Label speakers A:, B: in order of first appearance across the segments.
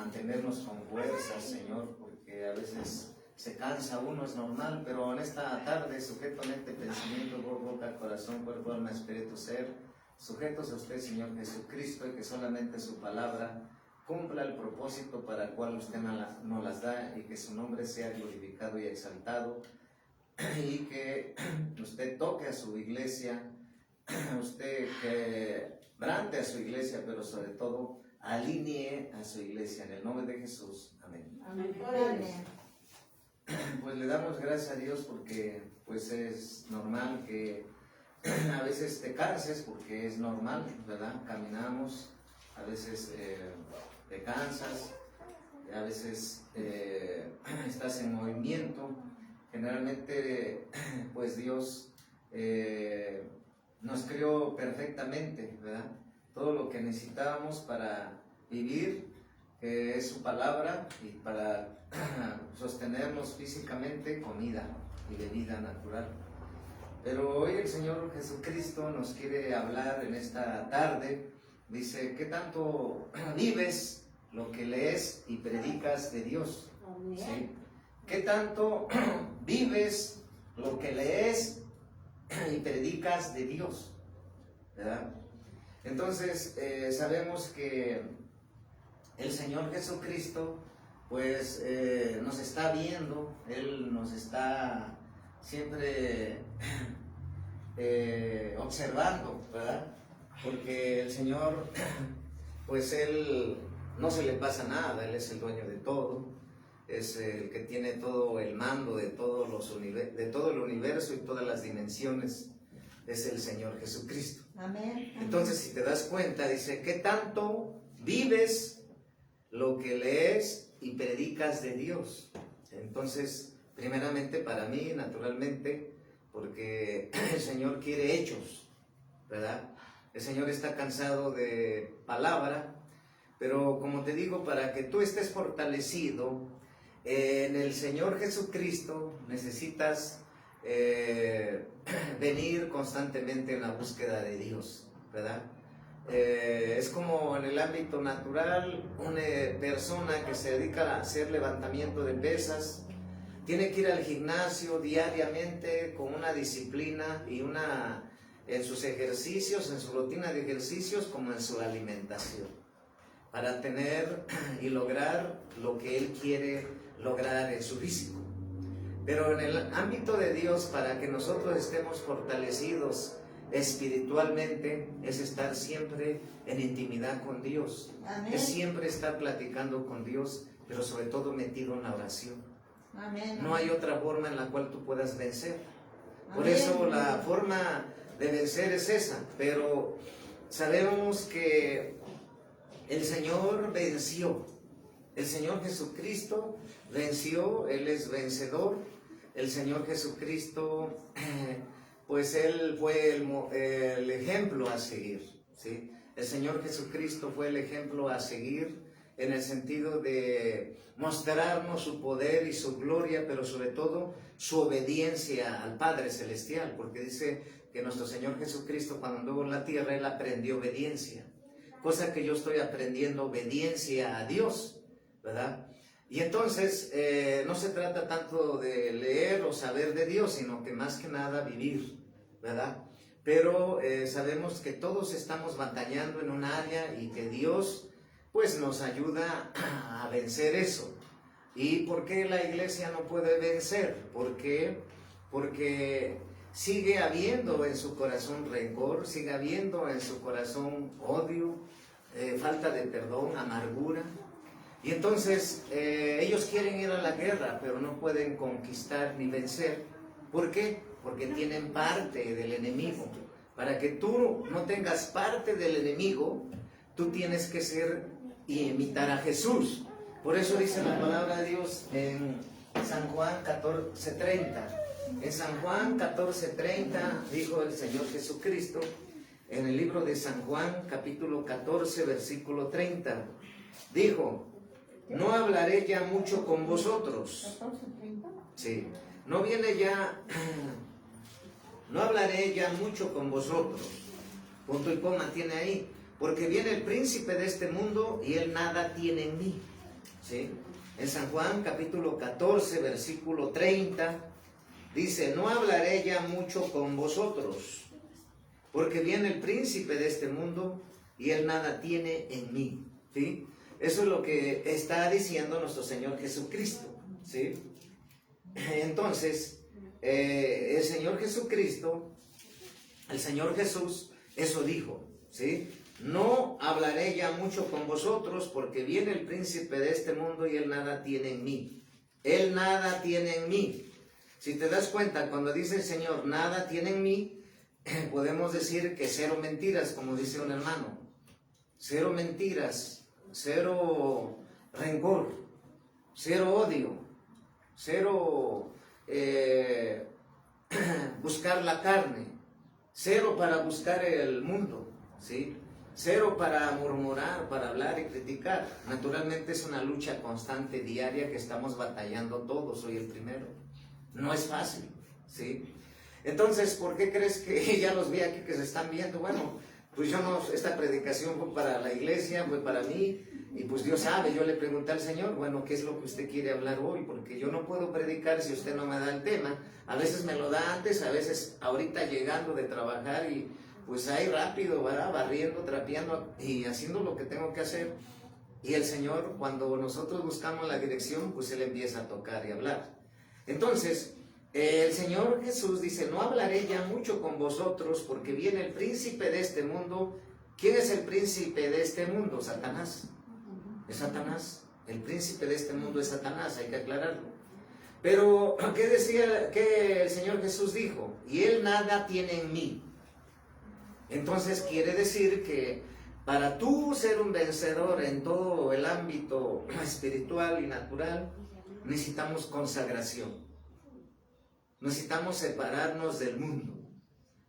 A: mantenernos con fuerzas, Señor, porque a veces se cansa uno, es normal, pero en esta tarde, sujeto en este pensamiento, boca, corazón, cuerpo, alma, espíritu, ser, sujetos a usted, Señor Jesucristo, y que solamente su palabra cumpla el propósito para el cual usted nos las da, y que su nombre sea glorificado y exaltado, y que usted toque a su iglesia, usted quebrante a su iglesia, pero sobre todo alinee a su iglesia, en el nombre de Jesús. Amén.
B: Amén.
A: Pues le damos gracias a Dios porque pues es normal que a veces te canses, porque es normal, ¿verdad? Caminamos, a veces te cansas, a veces estás en movimiento. Generalmente pues Dios nos creó perfectamente, ¿verdad? Todo lo que necesitábamos para vivir, que es su palabra, y para sostenernos físicamente, comida y bebida natural. Pero hoy el Señor Jesucristo nos quiere hablar en esta tarde. Dice, ¿qué tanto vives lo que lees y predicas de Dios? ¿Sí? ¿Qué tanto vives lo que lees y predicas de Dios? ¿Verdad? Entonces, sabemos que el Señor Jesucristo, pues, nos está viendo, Él nos está siempre observando, ¿verdad? Porque el Señor, pues, Él no se le pasa nada, Él es el dueño de todo, es el que tiene todo el mando de todo el universo y todas las dimensiones, es el Señor Jesucristo.
B: Amén.
A: Entonces, si te das cuenta, dice, ¿qué tanto vives lo que lees y predicas de Dios? Entonces, primeramente para mí, naturalmente, porque el Señor quiere hechos, ¿verdad? El Señor está cansado de palabra, pero como te digo, para que tú estés fortalecido en el Señor Jesucristo, necesitas venir constantemente en la búsqueda de Dios, ¿verdad? Es como en el ámbito natural, una persona que se dedica a hacer levantamiento de pesas, tiene que ir al gimnasio diariamente con una disciplina y en sus ejercicios, en su rutina de ejercicios, como en su alimentación, para tener y lograr lo que él quiere lograr en su físico. Pero en el ámbito de Dios, para que nosotros estemos fortalecidos espiritualmente, es estar siempre en intimidad con Dios. Amén. Es siempre estar platicando con Dios, pero sobre todo metido en la oración. Amén. No hay otra forma en la cual tú puedas vencer. Por Amén. Eso la forma de vencer es esa, pero sabemos que el Señor venció. El Señor Jesucristo venció, Él es vencedor. El Señor Jesucristo, pues Él fue el ejemplo a seguir, ¿sí? El Señor Jesucristo fue el ejemplo a seguir en el sentido de mostrarnos su poder y su gloria, pero sobre todo su obediencia al Padre Celestial, porque dice que nuestro Señor Jesucristo, cuando anduvo en la tierra, Él aprendió obediencia, cosa que yo estoy aprendiendo obediencia a Dios, ¿verdad? Y entonces no se trata tanto de leer o saber de Dios, sino que más que nada vivir, ¿verdad? Pero sabemos que todos estamos batallando en un área y que Dios pues nos ayuda a vencer eso. ¿Y por qué la iglesia no puede vencer? ¿Por qué? Porque sigue habiendo en su corazón rencor, sigue habiendo en su corazón odio, falta de perdón, amargura. Y entonces ellos quieren ir a la guerra, pero no pueden conquistar ni vencer. ¿Por qué? Porque tienen parte del enemigo. Para que tú no tengas parte del enemigo, tú tienes que ser y imitar a Jesús. Por eso dice la palabra de Dios en San Juan 14:30. En San Juan 14:30 dijo el Señor Jesucristo, en el libro de San Juan, capítulo 14, versículo 30, dijo: no hablaré ya mucho con vosotros. Sí, no hablaré ya mucho con vosotros. Punto y coma tiene ahí. Porque viene el príncipe de este mundo y él nada tiene en mí. ¿sí? En San Juan capítulo 14, versículo 30, dice: no hablaré ya mucho con vosotros, porque viene el príncipe de este mundo y él nada tiene en mí, ¿sí? Eso es lo que está diciendo nuestro Señor Jesucristo, ¿sí? Entonces, el Señor Jesucristo, el Señor Jesús, eso dijo, ¿sí? No hablaré ya mucho con vosotros, porque viene el príncipe de este mundo y él nada tiene en mí. Él nada tiene en mí. Si te das cuenta, cuando dice el Señor, nada tiene en mí, podemos decir que cero mentiras, como dice un hermano. Cero mentiras, cero rencor, cero odio, cero buscar la carne, cero para buscar el mundo, ¿sí? Cero para murmurar, para hablar y criticar. Naturalmente es una lucha constante, diaria, que estamos batallando todos, soy el primero. No es fácil, ¿sí? Entonces, ¿por qué crees que ya los vi aquí que se están viendo? Bueno, pues yo no, esta predicación fue para la iglesia, fue para mí, y pues Dios sabe, yo le pregunté al Señor, bueno, ¿qué es lo que usted quiere hablar hoy? Porque yo no puedo predicar si usted no me da el tema. A veces me lo da antes, a veces ahorita llegando de trabajar y pues ahí rápido, ¿verdad? Barriendo, trapeando y haciendo lo que tengo que hacer. Y el Señor, cuando nosotros buscamos la dirección, pues Él empieza a tocar y hablar. Entonces, el Señor Jesús dice: no hablaré ya mucho con vosotros, porque viene el príncipe de este mundo. ¿Quién es el príncipe de este mundo? Satanás. Es Satanás. El príncipe de este mundo es Satanás, hay que aclararlo. Pero, ¿qué decía? ¿Qué el Señor Jesús dijo? Y él nada tiene en mí. Entonces quiere decir que para tú ser un vencedor en todo el ámbito espiritual y natural, necesitamos consagración. Necesitamos separarnos del mundo.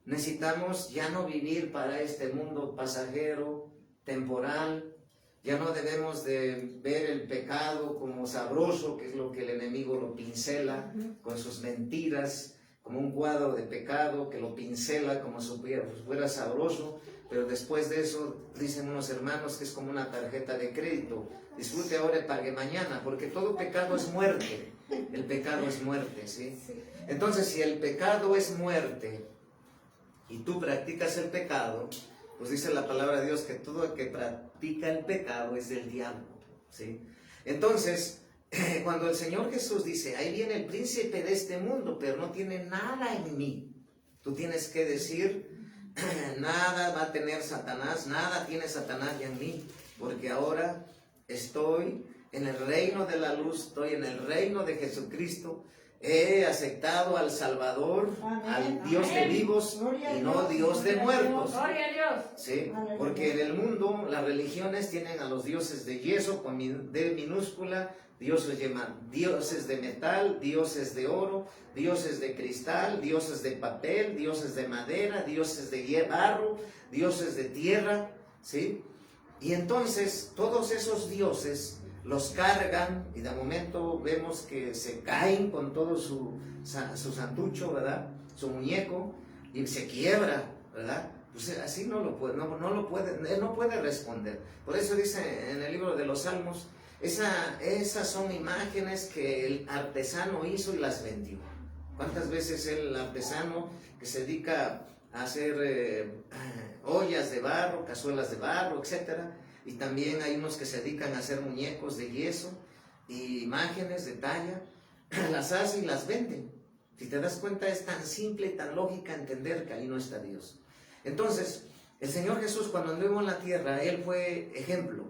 A: Necesitamos ya no vivir para este mundo pasajero, temporal. Ya no debemos de ver el pecado como sabroso, que es lo que el enemigo lo pincela con sus mentiras, como un cuadro de pecado que lo pincela como si fuera sabroso, pero después de eso dicen unos hermanos que es como una tarjeta de crédito: disfrute ahora y pague mañana, porque todo pecado es muerte. El pecado es muerte, ¿sí? Entonces, si el pecado es muerte y tú practicas el pecado, pues dice la palabra de Dios que todo el que practica el pecado es del diablo, ¿sí? Entonces, cuando el Señor Jesús dice: ahí viene el príncipe de este mundo, pero no tiene nada en mí, tú tienes que decir: nada va a tener Satanás, nada tiene Satanás ya en mí, porque ahora estoy en el reino de la luz, estoy en el reino de Jesucristo. He aceptado al Salvador, al Dios de vivos y no Dios de muertos.
B: Gloria a Dios.
A: Sí, porque en el mundo las religiones tienen a los dioses de yeso con D minúscula, dioses de metal, dioses de oro, dioses de cristal, dioses de papel, dioses de madera, dioses de barro, dioses de tierra, ¿sí? Y entonces todos esos dioses los cargan y de momento vemos que se caen con todo su santucho, ¿verdad? Su muñeco, y se quiebra, ¿verdad? Pues así no lo puede, él no puede responder. Por eso dice en el libro de los Salmos, esas son imágenes que el artesano hizo y las vendió. ¿Cuántas veces el artesano que se dedica a hacer ollas de barro, cazuelas de barro, etcétera? Y también hay unos que se dedican a hacer muñecos de yeso y imágenes de talla, las hacen y las venden. Si te das cuenta, es tan simple, tan lógica entender que ahí no está Dios. Entonces, el Señor Jesús, cuando anduvo en la tierra, Él fue ejemplo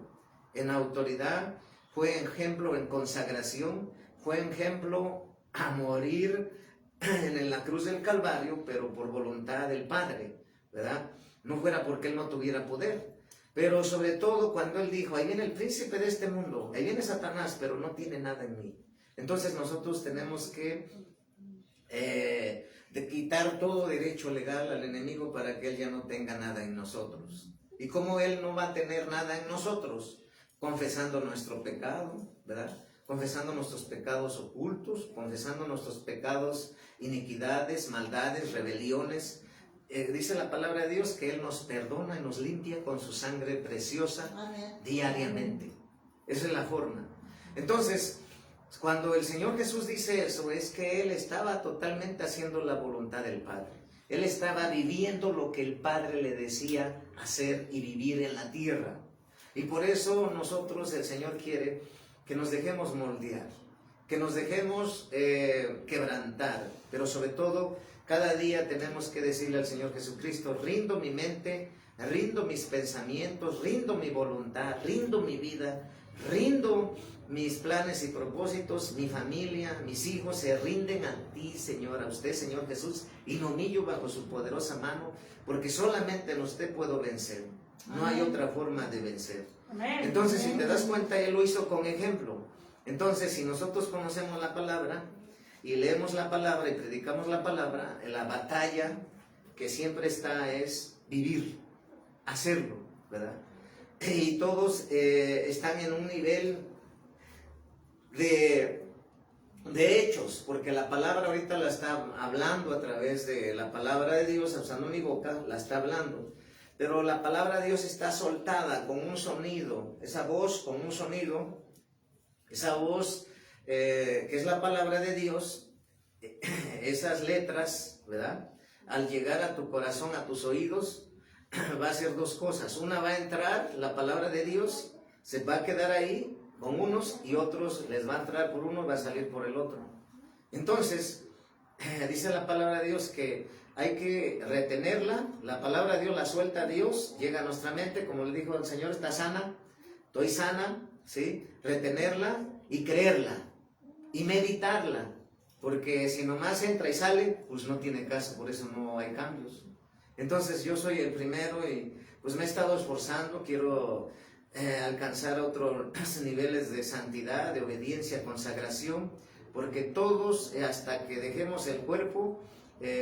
A: en autoridad, fue ejemplo en consagración, fue ejemplo a morir en la cruz del Calvario, pero por voluntad del Padre, ¿verdad? No fuera porque Él no tuviera poder. Pero sobre todo cuando Él dijo: ahí viene el príncipe de este mundo, ahí viene Satanás, pero no tiene nada en mí. Entonces nosotros tenemos que de quitar todo derecho legal al enemigo para que él ya no tenga nada en nosotros. ¿Y cómo él no va a tener nada en nosotros? Confesando nuestro pecado, ¿verdad? Confesando nuestros pecados ocultos, confesando nuestros pecados, iniquidades, maldades, rebeliones. Dice la palabra de Dios que Él nos perdona y nos limpia con su sangre preciosa diariamente. Esa es la forma. Entonces, cuando el Señor Jesús dice eso, es que Él estaba totalmente haciendo la voluntad del Padre. Él estaba viviendo lo que el Padre le decía hacer y vivir en la tierra. Y por eso nosotros, el Señor quiere que nos dejemos moldear, que nos dejemos quebrantar, pero sobre todo, cada día tenemos que decirle al Señor Jesucristo: rindo mi mente, rindo mis pensamientos, rindo mi voluntad, rindo mi vida, rindo mis planes y propósitos, mi familia, mis hijos se rinden a ti, Señor, a usted, Señor Jesús, y me humillo bajo su poderosa mano, porque solamente en usted puedo vencer. No hay otra forma de vencer. Entonces, si te das cuenta, Él lo hizo con ejemplo. Entonces, si nosotros conocemos la palabra y leemos la palabra y predicamos la palabra, la batalla que siempre está es vivir, hacerlo, ¿verdad? Y todos están en un nivel de hechos, porque la palabra ahorita la está hablando a través de la palabra de Dios, usando mi boca, la está hablando, pero la palabra de Dios está soltada con un sonido, esa voz con un sonido, esa voz que es la palabra de Dios, esas letras, ¿verdad? Al llegar a tu corazón, a tus oídos, va a hacer dos cosas. Una, va a entrar la palabra de Dios, se va a quedar ahí con unos, y otros les va a entrar por uno, va a salir por el otro. Entonces, dice la palabra de Dios que hay que retenerla. La palabra de Dios la suelta a Dios, llega a nuestra mente, como le dijo el Señor: está sana, estoy sana, ¿sí? Retenerla y creerla y meditarla, porque si nomás entra y sale, pues no tiene caso, por eso no hay cambios. Entonces yo soy el primero y pues me he estado esforzando, quiero alcanzar otros niveles de santidad, de obediencia, consagración, porque todos, hasta que dejemos el cuerpo,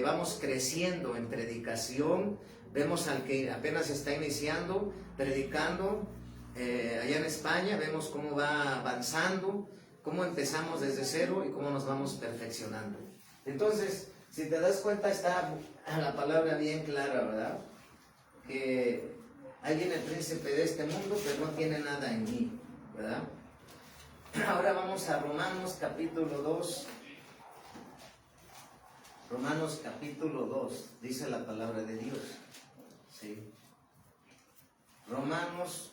A: vamos creciendo en predicación. Vemos al que apenas está iniciando, predicando, allá en España, vemos cómo va avanzando, cómo empezamos desde cero y cómo nos vamos perfeccionando. Entonces, si te das cuenta, está la palabra bien clara, ¿verdad? Que ahí viene el príncipe de este mundo, pero no tiene nada en mí, ¿verdad? Ahora vamos a Romanos capítulo 2. Romanos capítulo 2, dice la palabra de Dios. ¿Sí? Romanos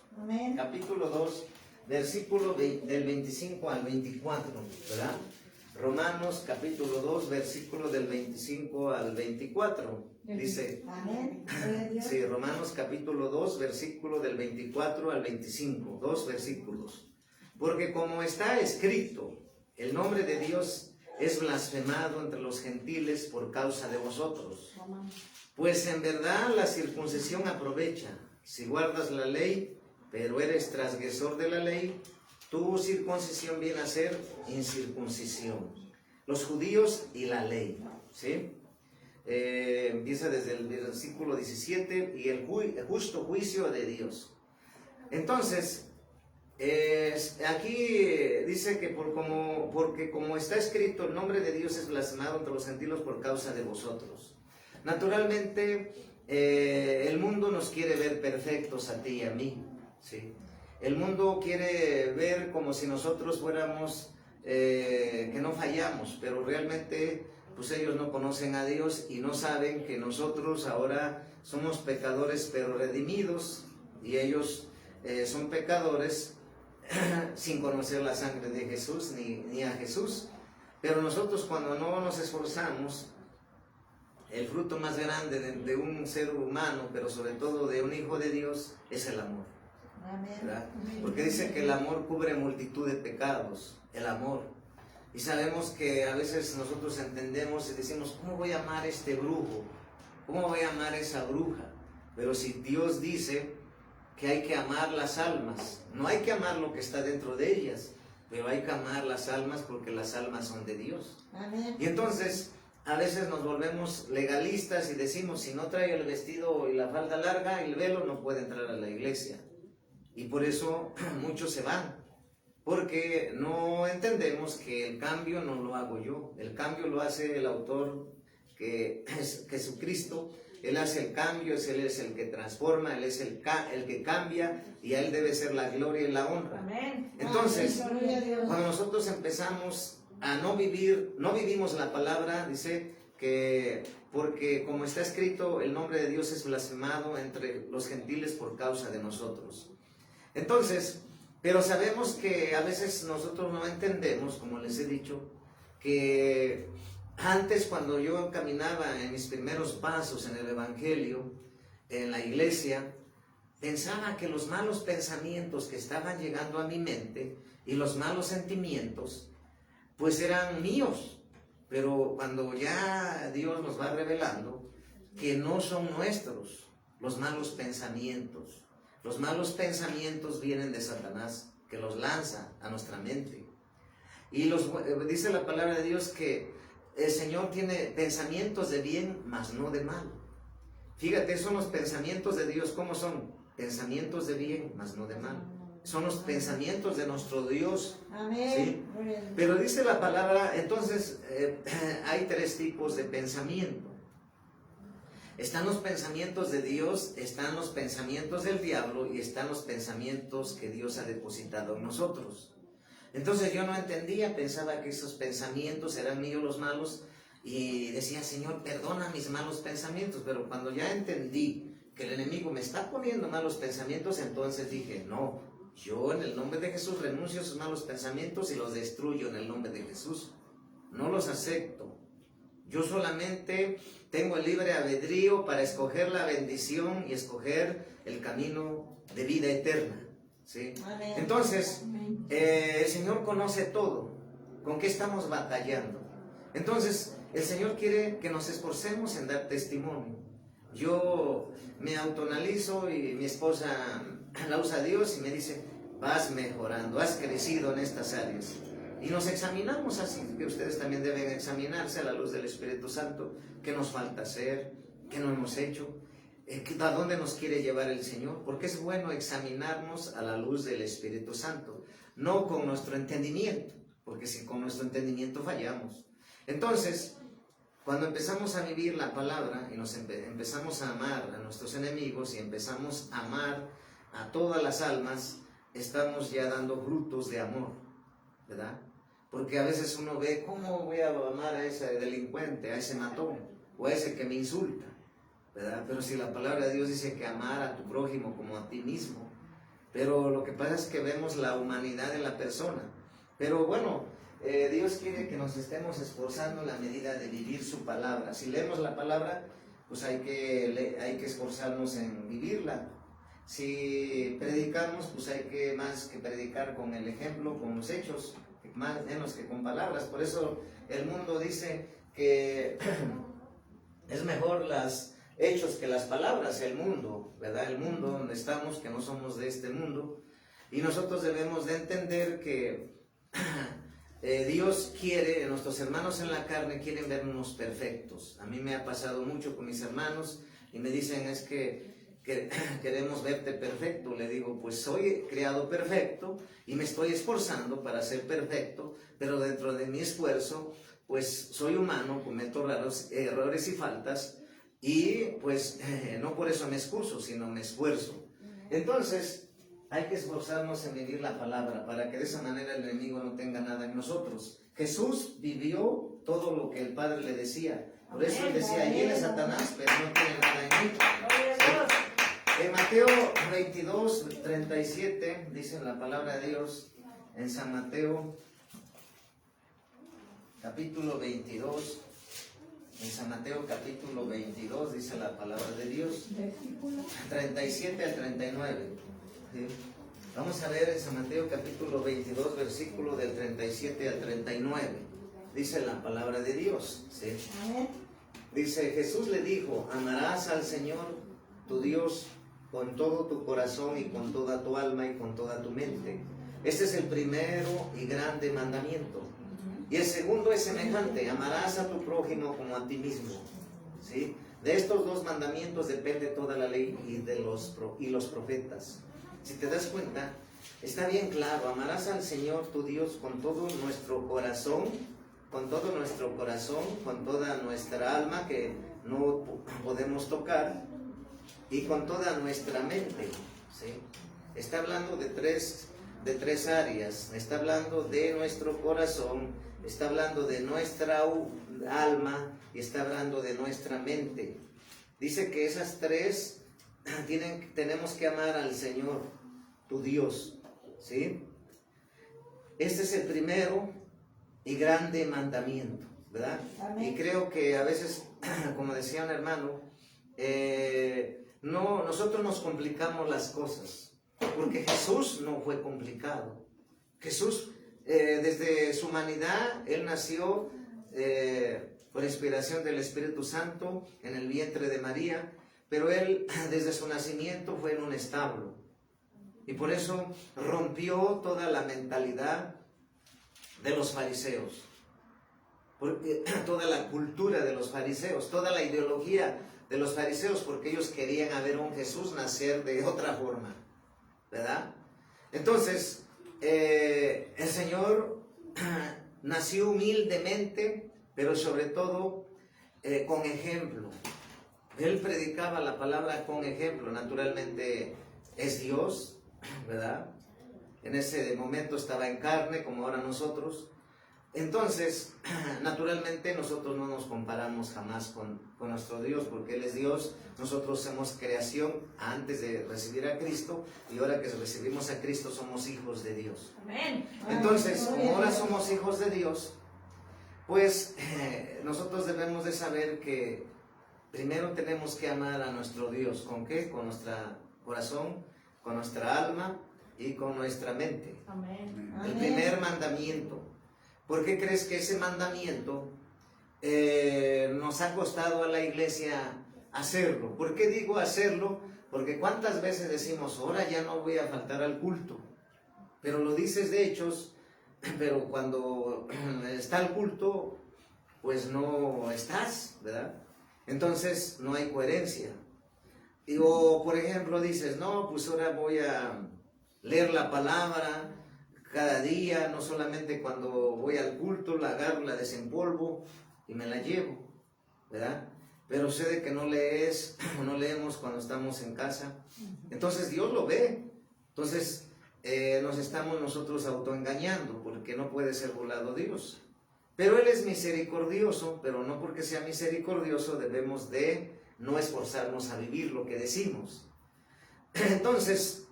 A: capítulo 2, versículo del 25 al 24, ¿verdad? Romanos capítulo 2, versículo del 25 al 24, dice, amén. Sí, Romanos capítulo 2, versículo del 24 al 25, dos versículos. Porque como está escrito, el nombre de Dios es blasfemado entre los gentiles por causa de vosotros. Pues en verdad la circuncisión aprovecha, si guardas la ley, pero eres transgresor de la ley, tu circuncisión viene a ser incircuncisión. Los judíos y la ley, ¿sí? Empieza desde el versículo 17, y el justo juicio de Dios. Entonces, aquí dice que porque como está escrito, el nombre de Dios es blasfemado entre los gentiles por causa de vosotros. Naturalmente, el mundo nos quiere ver perfectos a ti y a mí, ¿sí? El mundo quiere ver como si nosotros fuéramos, que no fallamos, pero realmente pues ellos no conocen a Dios y no saben que nosotros ahora somos pecadores pero redimidos, y ellos son pecadores sin conocer la sangre de Jesús ni a Jesús. Pero nosotros, cuando no nos esforzamos, el fruto más grande de un ser humano, pero sobre todo de un hijo de Dios, es el amor. ¿Verdad? Porque dice que el amor cubre multitud de pecados, el amor. Y sabemos que a veces nosotros entendemos y decimos: ¿cómo voy a amar a este brujo? ¿Cómo voy a amar a esa bruja? Pero si Dios dice que hay que amar las almas, no hay que amar lo que está dentro de ellas, pero hay que amar las almas, porque las almas son de Dios. Amén. Y entonces a veces nos volvemos legalistas y decimos: si no trae el vestido y la falda larga, el velo, no puede entrar a la iglesia. Y por eso muchos se van, porque no entendemos que el cambio no lo hago yo, el cambio lo hace el autor, que es Jesucristo, Él hace el cambio, Él es el que transforma, Él es el que cambia, y a Él debe ser la gloria y la honra.
B: Amén.
A: Entonces,
B: Amén.
A: cuando nosotros empezamos a no vivimos la palabra, dice que porque como está escrito, el nombre de Dios es blasfemado entre los gentiles por causa de nosotros. Entonces, pero sabemos que a veces nosotros no entendemos, como les he dicho, que antes, cuando yo caminaba en mis primeros pasos en el Evangelio, en la iglesia, pensaba que los malos pensamientos que estaban llegando a mi mente y los malos sentimientos, pues eran míos. Pero cuando ya Dios nos va revelando que no son nuestros los malos pensamientos. Los malos pensamientos vienen de Satanás, que los lanza a nuestra mente. Y dice la palabra de Dios que el Señor tiene pensamientos de bien, mas no de mal. Fíjate, son los pensamientos de Dios. ¿Cómo son? Pensamientos de bien, mas no de mal. Son los pensamientos de nuestro Dios.
B: Amén.
A: ¿Sí? Pero dice la palabra, entonces, hay tres tipos de pensamiento. Están los pensamientos de Dios, están los pensamientos del diablo y están los pensamientos que Dios ha depositado en nosotros. Entonces yo no entendía, pensaba que esos pensamientos eran míos los malos y decía, Señor, perdona mis malos pensamientos. Pero cuando ya entendí que el enemigo me está poniendo malos pensamientos, entonces dije, no, yo en el nombre de Jesús renuncio a esos malos pensamientos y los destruyo en el nombre de Jesús. No los acepto. Yo solamente tengo el libre albedrío para escoger la bendición y escoger el camino de vida eterna. ¿Sí? Entonces, el Señor conoce todo. ¿Con qué estamos batallando? Entonces, el Señor quiere que nos esforcemos en dar testimonio. Yo me autoanalizo y mi esposa la usa a Dios y me dice, vas mejorando, has crecido en estas áreas. Y nos examinamos así, que ustedes también deben examinarse a la luz del Espíritu Santo, qué nos falta hacer, qué no hemos hecho, a dónde nos quiere llevar el Señor, porque es bueno examinarnos a la luz del Espíritu Santo, no con nuestro entendimiento, porque si con nuestro entendimiento fallamos. Entonces, cuando empezamos a vivir la palabra y nos empezamos a amar a nuestros enemigos y empezamos a amar a todas las almas, estamos ya dando frutos de amor, ¿verdad? Porque a veces uno ve, ¿cómo voy a amar a ese delincuente, a ese matón, o a ese que me insulta? ¿Verdad? Pero si la palabra de Dios dice que amar a tu prójimo como a ti mismo. Pero lo que pasa es que vemos la humanidad de la persona. Pero bueno, Dios quiere que nos estemos esforzando en la medida de vivir su palabra. Si leemos la palabra, pues hay que esforzarnos en vivirla. Si predicamos, pues hay que más que predicar con el ejemplo, con los hechos, menos que con palabras. Por eso el mundo dice que es mejor los hechos que las palabras, el mundo, ¿verdad? El mundo donde estamos, que no somos de este mundo. Y nosotros debemos de entender que Dios quiere, nuestros hermanos en la carne quieren vernos perfectos. A mí me ha pasado mucho con mis hermanos y me dicen, es que queremos verte perfecto. Le digo, pues soy creado perfecto y me estoy esforzando para ser perfecto, pero dentro de mi esfuerzo, pues soy humano, cometo errores y faltas, y pues no por eso me excuso, sino me esfuerzo. Entonces, hay que esforzarnos en vivir la palabra para que de esa manera el enemigo no tenga nada en nosotros. Jesús vivió todo lo que el Padre le decía. Por eso él decía, ahí viene Satanás, pero no tiene nada en mí. En Mateo 22, 37, dice la palabra de Dios, en San Mateo, capítulo 22, en San Mateo capítulo 22, dice la palabra de Dios, 37 al 39. ¿Sí? Vamos a ver en San Mateo capítulo 22, versículo del 37 al 39. Dice la palabra de Dios. ¿Sí? Dice, Jesús le dijo, amarás al Señor tu Dios con todo tu corazón y con toda tu alma y con toda tu mente. Este es el primero y grande mandamiento. Y el segundo es semejante, amarás a tu prójimo como a ti mismo. ¿Sí? De estos dos mandamientos depende toda la ley y los profetas. Si te das cuenta, está bien claro, amarás al Señor tu Dios con todo nuestro corazón, con toda nuestra alma, que no podemos tocar, y con toda nuestra mente, ¿sí? Está hablando de tres áreas. Está hablando de nuestro corazón, está hablando de nuestra alma y está hablando de nuestra mente. Dice que esas tres tenemos que amar al Señor, tu Dios, ¿sí? Este es el primero y grande mandamiento, ¿verdad? Amén. Y creo que a veces, como decía un hermano, nosotros nos complicamos las cosas, porque Jesús no fue complicado. Jesús, desde su humanidad, Él nació por inspiración del Espíritu Santo en el vientre de María, pero Él desde su nacimiento fue en un establo. Y por eso rompió toda la mentalidad de los fariseos, porque toda la cultura de los fariseos, toda la ideología de los fariseos, porque ellos querían ver a un Jesús nacer de otra forma, ¿verdad? Entonces, el Señor nació humildemente, pero sobre todo con ejemplo. Él predicaba la palabra con ejemplo. Naturalmente es Dios, ¿verdad? En ese momento estaba en carne, como ahora nosotros. Entonces, naturalmente nosotros no nos comparamos jamás con nuestro Dios, porque Él es Dios. Nosotros somos creación antes de recibir a Cristo, y ahora que recibimos a Cristo somos hijos de Dios. Amén. Entonces, como ahora somos hijos de Dios, pues nosotros debemos de saber que primero tenemos que amar a nuestro Dios. ¿Con qué? Con nuestro corazón, con nuestra alma y con nuestra mente. Amén. El primer mandamiento. ¿Por qué crees que ese mandamiento nos ha costado a la iglesia hacerlo? ¿Por qué digo hacerlo? Porque cuántas veces decimos, ahora ya no voy a faltar al culto. Pero lo dices de hechos, pero cuando está el culto, pues no estás, ¿verdad? Entonces no hay coherencia. O por ejemplo dices, no, pues ahora voy a leer la palabra cada día, no solamente cuando voy al culto, la agarro, la desempolvo y me la llevo, ¿verdad? Pero sucede que no leemos cuando estamos en casa. Entonces Dios lo ve. Entonces nos estamos nosotros autoengañando, porque no puede ser burlado Dios. Pero Él es misericordioso, pero no porque sea misericordioso debemos de no esforzarnos a vivir lo que decimos. Entonces,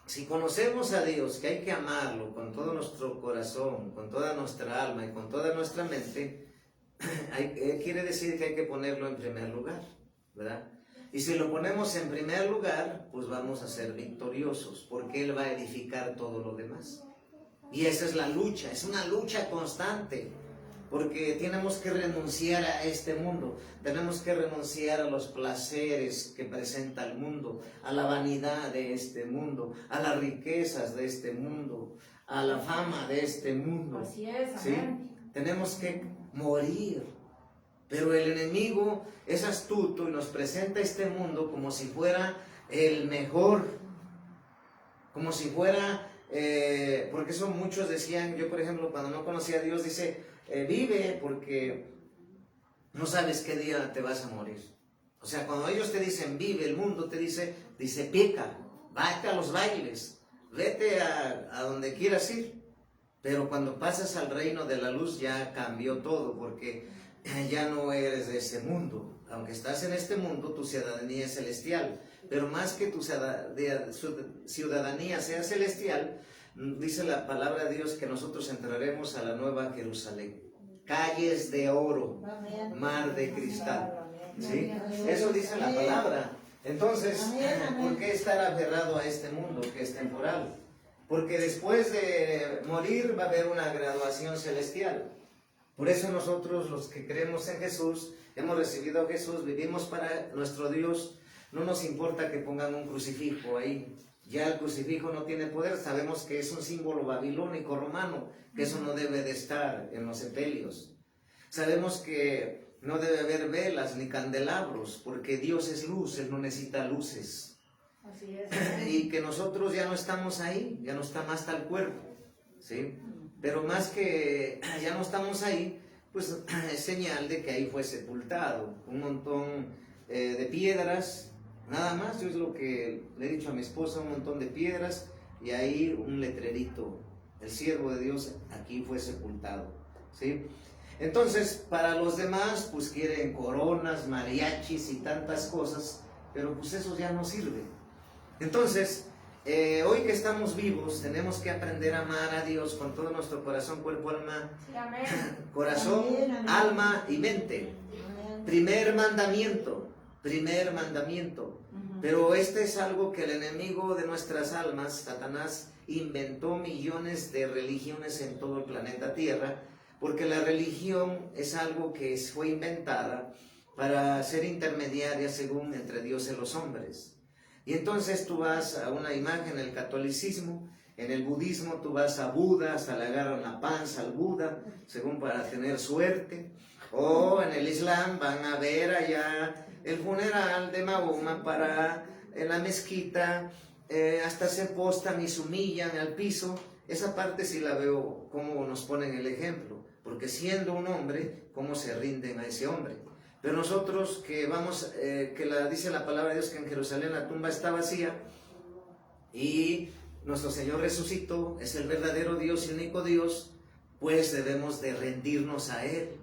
A: si conocemos a Dios, que hay que amarlo con todo nuestro corazón, con toda nuestra alma y con toda nuestra mente, quiere decir que hay que ponerlo en primer lugar, ¿verdad? Y si lo ponemos en primer lugar, pues vamos a ser victoriosos, porque Él va a edificar todo lo demás. Y esa es la lucha, es una lucha constante, porque tenemos que renunciar a este mundo, tenemos que renunciar a los placeres que presenta el mundo, a la vanidad de este mundo, a las riquezas de este mundo, a la fama de este mundo. Así es, ¿sí? Tenemos que morir, pero el enemigo es astuto y nos presenta este mundo como si fuera el mejor, como si fuera... porque eso muchos decían, yo por ejemplo cuando no conocía a Dios, dice, vive porque no sabes qué día te vas a morir. O sea, cuando ellos te dicen vive, el mundo te dice peca, vete a los bailes, vete a donde quieras ir. Pero cuando pasas al reino de la luz ya cambió todo, porque ya no eres de ese mundo. Aunque estás en este mundo, tu ciudadanía es celestial. Pero más que tu ciudadanía sea celestial, dice la palabra de Dios que nosotros entraremos a la nueva Jerusalén. Calles de oro, mar de cristal. ¿Sí? Eso dice la palabra. Entonces, ¿por qué estar aferrado a este mundo que es temporal? Porque después de morir va a haber una graduación celestial. Por eso nosotros, los que creemos en Jesús, hemos recibido a Jesús, vivimos para nuestro Dios. No nos importa que pongan un crucifijo ahí. Ya el crucifijo no tiene poder. Sabemos que es un símbolo babilónico romano, que eso no debe de estar en los sepelios. Sabemos que no debe haber velas ni candelabros, porque Dios es luz, Él no necesita luces. Así es. Y que nosotros ya no estamos ahí, ya no está más tal cuerpo, ¿sí? Pero más que ya no estamos ahí, pues es señal de que ahí fue sepultado. Un montón de piedras, nada más. Yo es lo que le he dicho a mi esposa, un montón de piedras y ahí un letrerito: el siervo de Dios aquí fue sepultado, ¿sí? Entonces, para los demás, pues quieren coronas, mariachis y tantas cosas, pero pues eso ya no sirve. Entonces, hoy que estamos vivos, tenemos que aprender a amar a Dios con todo nuestro corazón, cuerpo, alma, corazón, alma y mente. Primer mandamiento. Pero este es algo que el enemigo de nuestras almas, Satanás, inventó millones de religiones en todo el planeta Tierra, porque la religión es algo que fue inventada para ser intermediaria, según, entre Dios y los hombres. Y entonces tú vas a una imagen, el catolicismo, en el budismo tú vas a Buda, hasta le agarran la panza al Buda, según para tener suerte. O en el Islam van a ver allá el funeral de Mahoma en la mezquita, hasta se postan y se humillan al piso. Esa parte sí la veo como nos ponen el ejemplo, porque siendo un hombre, cómo se rinden a ese hombre. Pero nosotros que vamos, dice la palabra de Dios que en Jerusalén la tumba está vacía y nuestro Señor resucitó, es el verdadero Dios y único Dios, pues debemos de rendirnos a Él.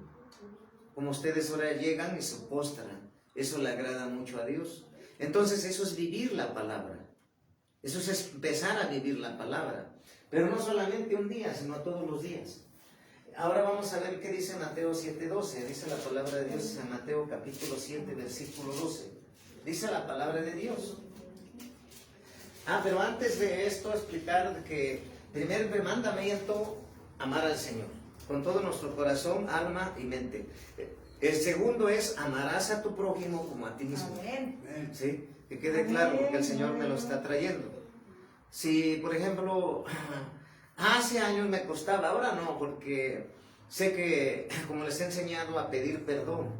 A: Como ustedes ahora llegan y se postran, eso le agrada mucho a Dios. Entonces eso es vivir la palabra, eso es empezar a vivir la palabra, pero no solamente un día, sino todos los días. Ahora vamos a ver qué dice Mateo 7:12. Dice la palabra de Dios en Mateo capítulo 7, versículo 12. Dice la palabra de Dios. Pero antes de esto, explicar que primer mandamiento, amar al Señor con todo nuestro corazón, alma y mente. El segundo es: amarás a tu prójimo como a ti mismo. ¿Sí? Que quede claro, porque el Señor me lo está trayendo. Si, por ejemplo, hace años me costaba, ahora no, porque sé que, como les he enseñado, a pedir perdón.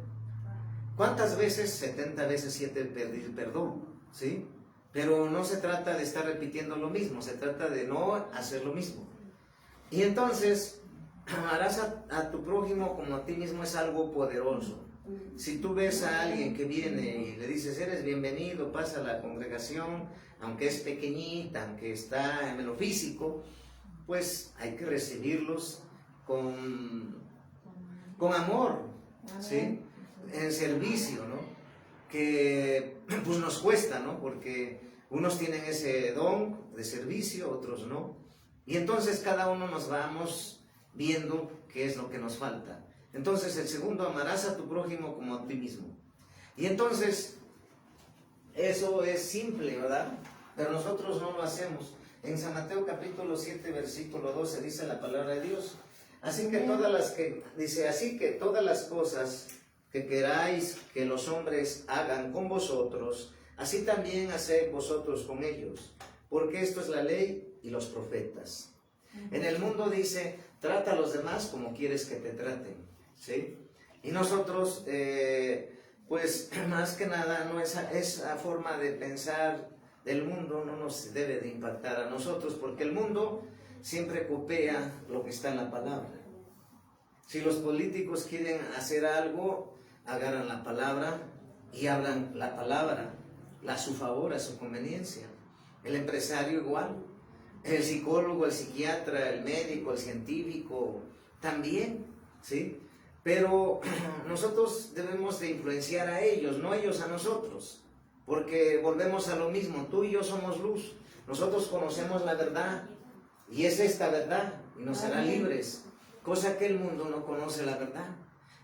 A: ¿Cuántas veces? 70 veces 7 pedir perdón, ¿sí? Pero no se trata de estar repitiendo lo mismo, se trata de no hacer lo mismo. Y entonces, amarás a tu prójimo como a ti mismo es algo poderoso. Si tú ves a alguien que viene y le dices: eres bienvenido, pasa a la congregación, aunque es pequeñita, aunque está en lo físico, pues hay que recibirlos con amor, ¿sí? En servicio, ¿no? Que pues nos cuesta, ¿no? Porque unos tienen ese don de servicio, otros no. Y entonces cada uno nos vamos viendo qué es lo que nos falta. Entonces el segundo: amarás a tu prójimo como a ti mismo. Y entonces eso es simple, ¿verdad? Pero nosotros no lo hacemos. En San Mateo capítulo 7, versículo 12 dice la palabra de Dios: así que todas las cosas que queráis que los hombres hagan con vosotros, así también haced vosotros con ellos, porque esto es la ley y los profetas. En el mundo dice: trata a los demás como quieres que te traten, ¿sí? Y nosotros, pues más que nada, no esa forma de pensar del mundo no nos debe de impactar a nosotros, porque el mundo siempre copia lo que está en la palabra. Si los políticos quieren hacer algo, agarran la palabra y hablan la palabra a su favor, a su conveniencia. El empresario igual, el psicólogo, el psiquiatra, el médico, el científico también, ¿sí? Pero nosotros debemos de influenciar a ellos, no ellos a nosotros, porque volvemos a lo mismo. Tú y yo somos luz, nosotros conocemos la verdad y es esta verdad y nos hará libres, cosa que el mundo no conoce la verdad,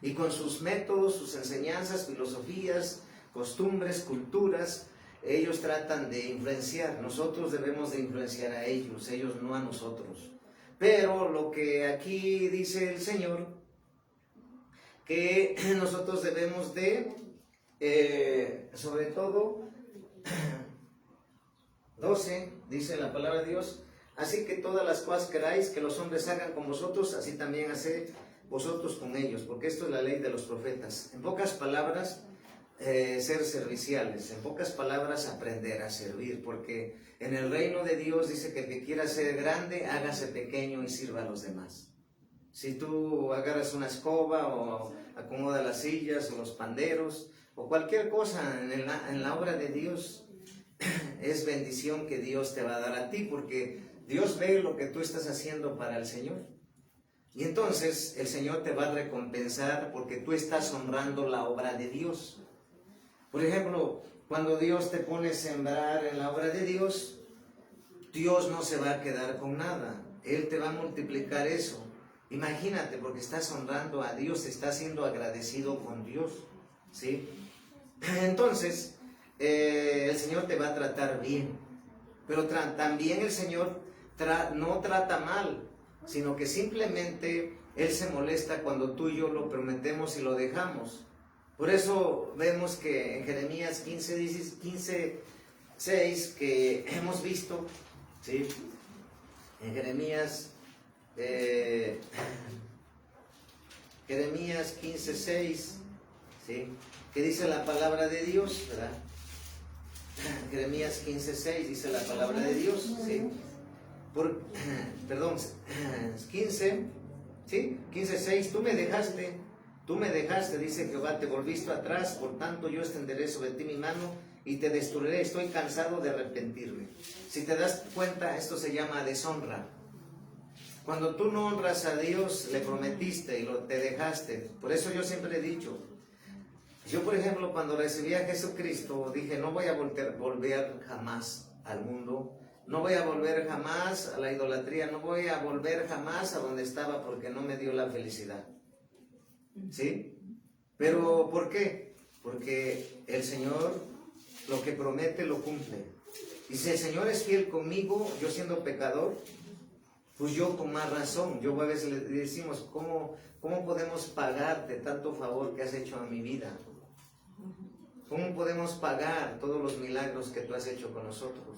A: y con sus métodos, sus enseñanzas, filosofías, costumbres, culturas, ellos tratan de influenciar. Nosotros debemos de influenciar a ellos no a nosotros. Pero lo que aquí dice el Señor, que nosotros debemos de, sobre todo, 12, dice la palabra de Dios: así que todas las cosas queráis que los hombres hagan con vosotros, así también haced vosotros con ellos, porque esto es la ley de los profetas. En pocas palabras, ser serviciales, en pocas palabras, aprender a servir, porque en el reino de Dios dice que el que quiera ser grande, hágase pequeño y sirva a los demás. Si tú agarras una escoba o acomodas las sillas o los panderos o cualquier cosa en la obra de Dios, es bendición que Dios te va a dar a ti, porque Dios ve lo que tú estás haciendo para el Señor. Y entonces el Señor te va a recompensar porque tú estás honrando la obra de Dios. Por ejemplo, cuando Dios te pone a sembrar en la obra de Dios, Dios no se va a quedar con nada. Él te va a multiplicar eso. Imagínate, porque estás honrando a Dios, estás siendo agradecido con Dios, ¿sí? Entonces, el Señor te va a tratar bien. Pero también el Señor no trata mal, sino que simplemente Él se molesta cuando tú y yo lo prometemos y lo dejamos. Por eso vemos que en Jeremías 15, 6, que hemos visto, ¿sí? En Jeremías 15, 6, ¿sí? Que dice la palabra de Dios, ¿verdad? Jeremías 15, 6 dice la palabra de Dios, ¿sí? Perdón, 15, ¿sí? 15, 6, tú me dejaste, dice Jehová, te volviste atrás, por tanto yo extenderé sobre ti mi mano y te destruiré, estoy cansado de arrepentirme. Si te das cuenta, esto se llama deshonra. Cuando tú no honras a Dios, le prometiste y te dejaste. Por eso yo siempre he dicho, yo por ejemplo cuando recibí a Jesucristo, dije no voy a volver jamás al mundo, no voy a volver jamás a la idolatría, no voy a volver jamás a donde estaba porque no me dio la felicidad. ¿Sí? Pero ¿por qué? Porque el Señor lo que promete lo cumple. Y si el Señor es fiel conmigo, yo siendo pecador, pues yo con más razón. Yo a veces le decimos, ¿cómo podemos pagarte tanto favor que has hecho a mi vida? ¿Cómo podemos pagar todos los milagros que tú has hecho con nosotros?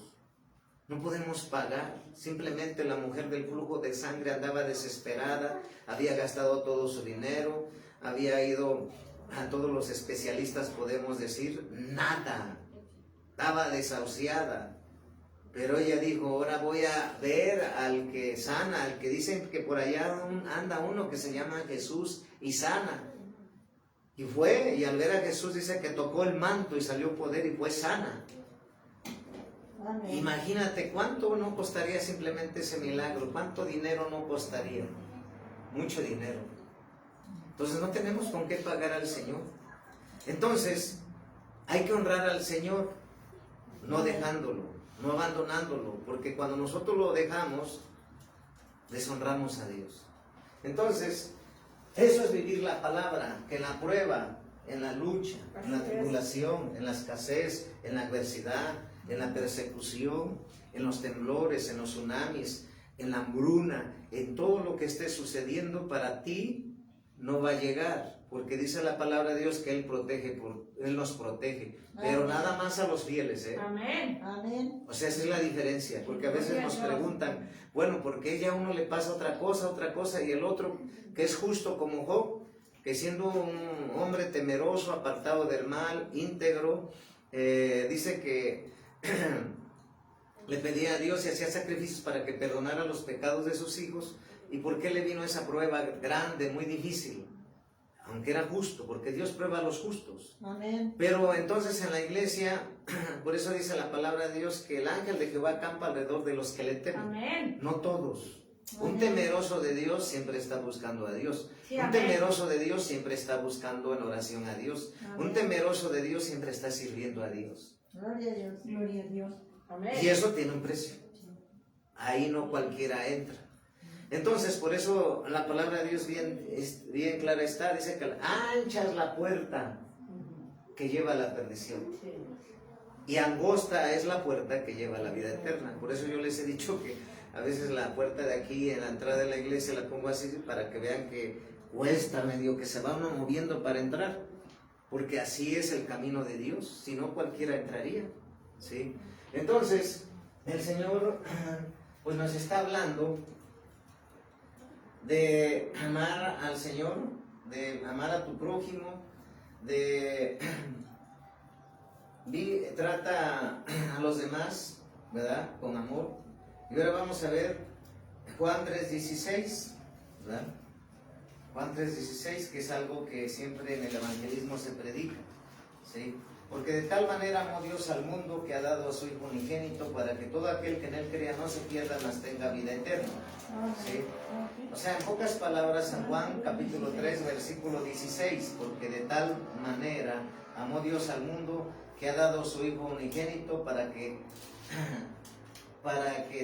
A: No podemos pagar. Simplemente la mujer del flujo de sangre andaba desesperada, había gastado todo su dinero, había ido a todos los especialistas, podemos decir, nada. Estaba desahuciada. Pero ella dijo, ahora voy a ver al que sana, al que dicen que por allá anda uno que se llama Jesús y sana. Y fue, y al ver a Jesús dice que tocó el manto y salió poder y fue sana. Amén. Imagínate cuánto no costaría simplemente ese milagro, cuánto dinero no costaría, mucho dinero. Entonces no tenemos con qué pagar al Señor. Entonces hay que honrar al Señor, no dejándolo, no abandonándolo, porque cuando nosotros lo dejamos, deshonramos a Dios. Entonces, eso es vivir la palabra, que en la prueba, en la lucha, en la tribulación, en la escasez, en la adversidad, en la persecución, en los temblores, en los tsunamis, en la hambruna, en todo lo que esté sucediendo para ti, no va a llegar, porque dice la palabra de Dios que Él nos protege, pero amén, nada más a los fieles, ¿eh? Amén. Amén. O sea, esa es la diferencia, porque a veces nos preguntan, bueno, ¿por qué ya a uno le pasa otra cosa, y el otro, que es justo como Job, que siendo un hombre temeroso, apartado del mal, íntegro, dice que le pedía a Dios y hacía sacrificios para que perdonara los pecados de sus hijos? ¿Y por qué le vino esa prueba grande, muy difícil? Aunque era justo, porque Dios prueba a los justos. Amén. Pero entonces en la iglesia, por eso dice la palabra de Dios que el ángel de Jehová acampa alrededor de los que le temen. Amén. No todos. Amén. Un temeroso de Dios siempre está buscando a Dios. Sí, un temeroso de Dios siempre está buscando en oración a Dios. Amén. Un temeroso de Dios siempre está sirviendo a Dios. Gloria a Dios. Gloria a Dios. Amén. Y eso tiene un precio. Ahí no cualquiera entra. Entonces, por eso la palabra de Dios bien clara está, dice que ancha es la puerta que lleva a la perdición y angosta es la puerta que lleva a la vida eterna. Por eso yo les he dicho que a veces la puerta de aquí en la entrada de la iglesia la pongo así para que vean que cuesta medio, que se va uno moviendo para entrar, porque así es el camino de Dios, si no cualquiera entraría, ¿sí? Entonces, el Señor pues nos está hablando de amar al Señor, de amar a tu prójimo, trata a los demás, ¿verdad? Con amor. Y ahora vamos a ver Juan 3:16, ¿verdad? Juan 3:16, que es algo que siempre en el evangelismo se predica, ¿sí? Porque de tal manera amó Dios al mundo que ha dado a su Hijo unigénito para que todo aquel que en él crea no se pierda, mas tenga vida eterna, ¿sí? O sea, en pocas palabras, San Juan capítulo 3, versículo 16, porque de tal manera amó Dios al mundo que ha dado a su Hijo unigénito para que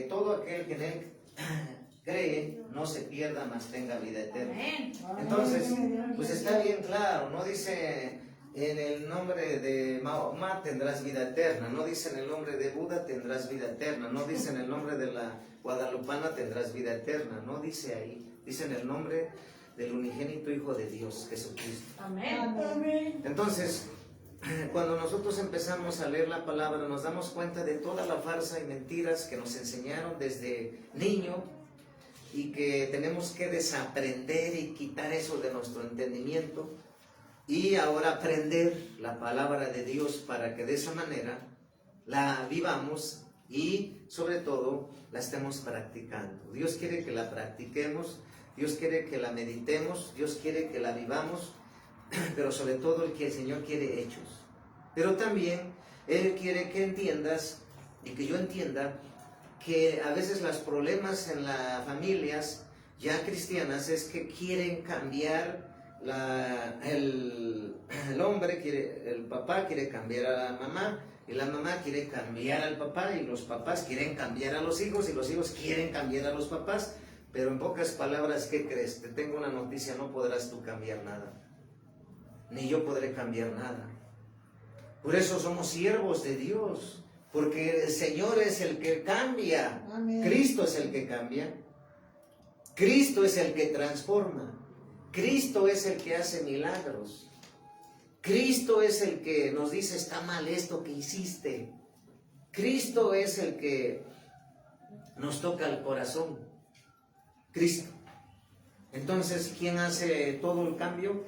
A: todo aquel que en él cree no se pierda, mas tenga vida eterna. Entonces, pues está bien claro, no dice en el nombre de Mahoma tendrás vida eterna, no dice en el nombre de Buda tendrás vida eterna, no dice en el nombre de la Guadalupana tendrás vida eterna, no dice ahí, dice en el nombre del unigénito Hijo de Dios, Jesucristo.
B: Amén.
A: Entonces, cuando nosotros empezamos a leer la palabra, nos damos cuenta de toda la farsa y mentiras que nos enseñaron desde niño y que tenemos que desaprender y quitar eso de nuestro entendimiento y ahora aprender la palabra de Dios para que de esa manera la vivamos y sobre todo la estemos practicando. Dios quiere que la practiquemos, Dios quiere que la meditemos, Dios quiere que la vivamos, pero sobre todo el Señor quiere hechos. Pero también Él quiere que entiendas y que yo entienda que a veces los problemas en las familias ya cristianas es que quieren cambiar el hombre, el papá quiere cambiar a la mamá y la mamá quiere cambiar al papá y los papás quieren cambiar a los hijos y los hijos quieren cambiar a los papás. Pero en pocas palabras, ¿qué crees? Te tengo una noticia, no podrás tú cambiar nada. Ni yo podré cambiar nada. Por eso somos siervos de Dios, porque el Señor es el que cambia. Amén. Cristo es el que cambia. Cristo es el que transforma. Cristo es el que hace milagros. Cristo es el que nos dice está mal esto que hiciste. Cristo es el que nos toca el corazón. Cristo. Entonces, ¿quién hace todo el cambio?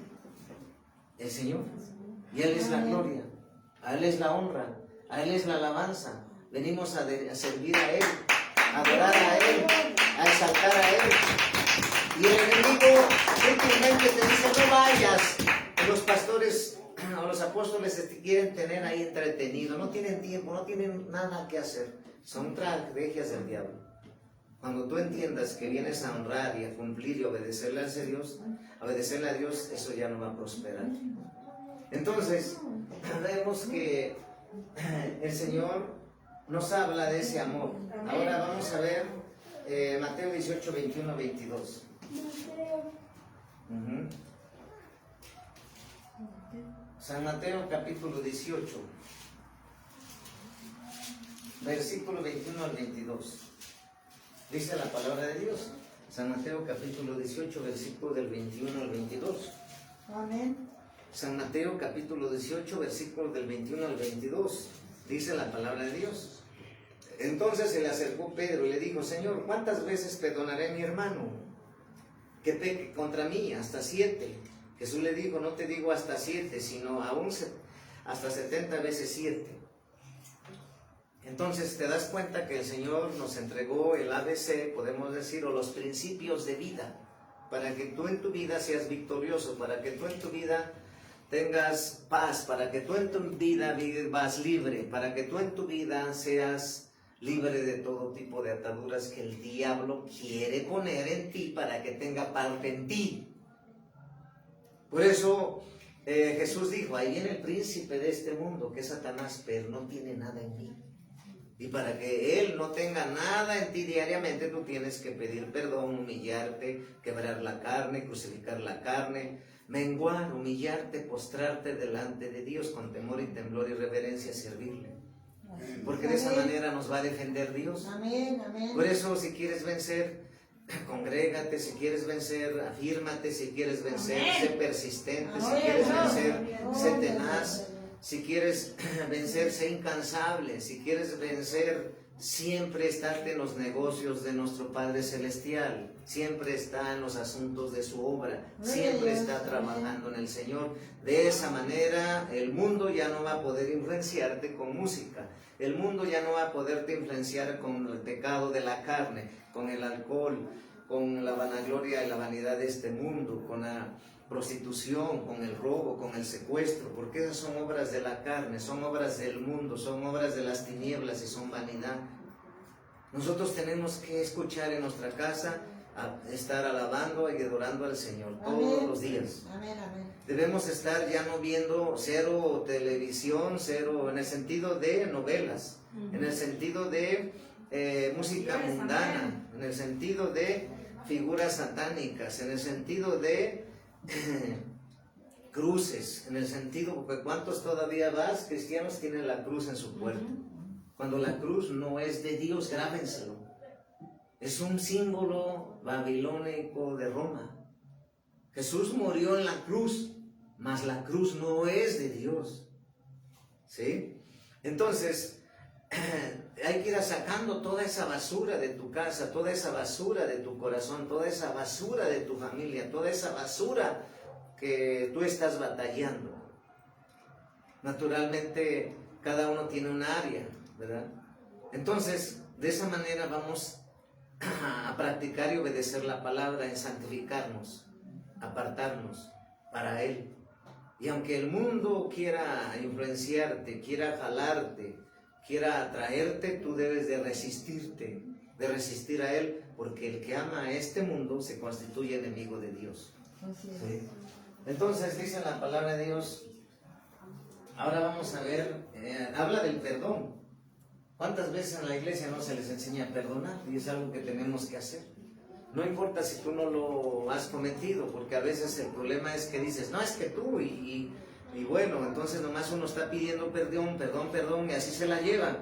A: El Señor. Y Él es la gloria, a Él es la honra, a Él es la alabanza. Venimos a servir a Él, a adorar a Él, a exaltar a Él. Y el enemigo simplemente te dice no vayas. Los pastores o los apóstoles te quieren tener ahí entretenido, no tienen tiempo, no tienen nada que hacer. Son estrategias del diablo. Cuando tú entiendas que vienes a honrar y a cumplir y obedecerle a Dios, eso ya no va a prosperar. Entonces, vemos que el Señor nos habla de ese amor. Ahora vamos a ver Mateo 18, 21, 22. San Mateo capítulo 18, versículo 21 al 22. Dice la palabra de Dios. San Mateo capítulo 18, versículo del 21 al 22.
B: Amén.
A: San Mateo capítulo 18, versículo del 21 al 22. Dice la palabra de Dios. Entonces se le acercó Pedro y le dijo, Señor, ¿cuántas veces perdonaré a mi hermano que peque contra mí? ¿Hasta 7? Jesús le dijo, no te digo hasta 7, sino aún hasta 70 veces 7. Entonces te das cuenta que el Señor nos entregó el ABC, podemos decir, o los principios de vida, para que tú en tu vida seas victorioso, para que tú en tu vida tengas paz, para que tú en tu vida vivas libre, para que tú en tu vida seas libre de todo tipo de ataduras que el diablo quiere poner en ti para que tenga parte en ti. Por eso Jesús dijo, ahí viene el príncipe de este mundo, que es Satanás, pero no tiene nada en mí. Y para que Él no tenga nada en ti diariamente, tú tienes que pedir perdón, humillarte, quebrar la carne, crucificar la carne, menguar, humillarte, postrarte delante de Dios con temor y temblor y reverencia, servirle. Porque de esa manera nos va a defender Dios.
B: Amén, amén.
A: Por eso, si quieres vencer, congrégate, si quieres vencer, afírmate, si quieres vencer, sé persistente, si quieres vencer, sé tenaz. Si quieres vencer, sé incansable. Si quieres vencer, siempre estate en los negocios de nuestro Padre Celestial. Siempre está en los asuntos de su obra. Siempre está trabajando en el Señor. De esa manera, el mundo ya no va a poder influenciarte con música. El mundo ya no va a poderte influenciar con el pecado de la carne, con el alcohol, con la vanagloria y la vanidad de este mundo, con la prostitución, con el robo, con el secuestro, porque esas son obras de la carne, son obras del mundo, son obras de las tinieblas y son vanidad. Nosotros tenemos que escuchar en nuestra casa, estar alabando y adorando al Señor todos los días.
B: Amén, amén.
A: Debemos estar ya no viendo cero televisión, cero en el sentido de novelas, en el sentido de música mundana, en el sentido de figuras satánicas, en el sentido de cruces, en el sentido, porque ¿cuántos todavía cristianos tienen la cruz en su puerta? Cuando la cruz no es de Dios, grábenselo. Es un símbolo babilónico de Roma. Jesús murió en la cruz, mas la cruz no es de Dios. ¿Sí? Entonces, hay que ir sacando toda esa basura de tu casa, toda esa basura de tu corazón, toda esa basura de tu familia, toda esa basura que tú estás batallando. Naturalmente, cada uno tiene un área, ¿verdad? Entonces, de esa manera vamos a practicar y obedecer la palabra, en santificarnos, apartarnos para Él. Y aunque el mundo quiera influenciarte, quiera jalarte, quiera atraerte, tú debes de resistirte, de resistir a Él, porque el que ama a este mundo se constituye enemigo de Dios. ¿Sí? Entonces dice la palabra de Dios, ahora vamos a ver, habla del perdón. ¿Cuántas veces en la iglesia no se les enseña a perdonar? Y es algo que tenemos que hacer. No importa si tú no lo has cometido, porque a veces el problema es que dices, no, es que tú, y bueno, entonces nomás uno está pidiendo perdón, y así se la llevan.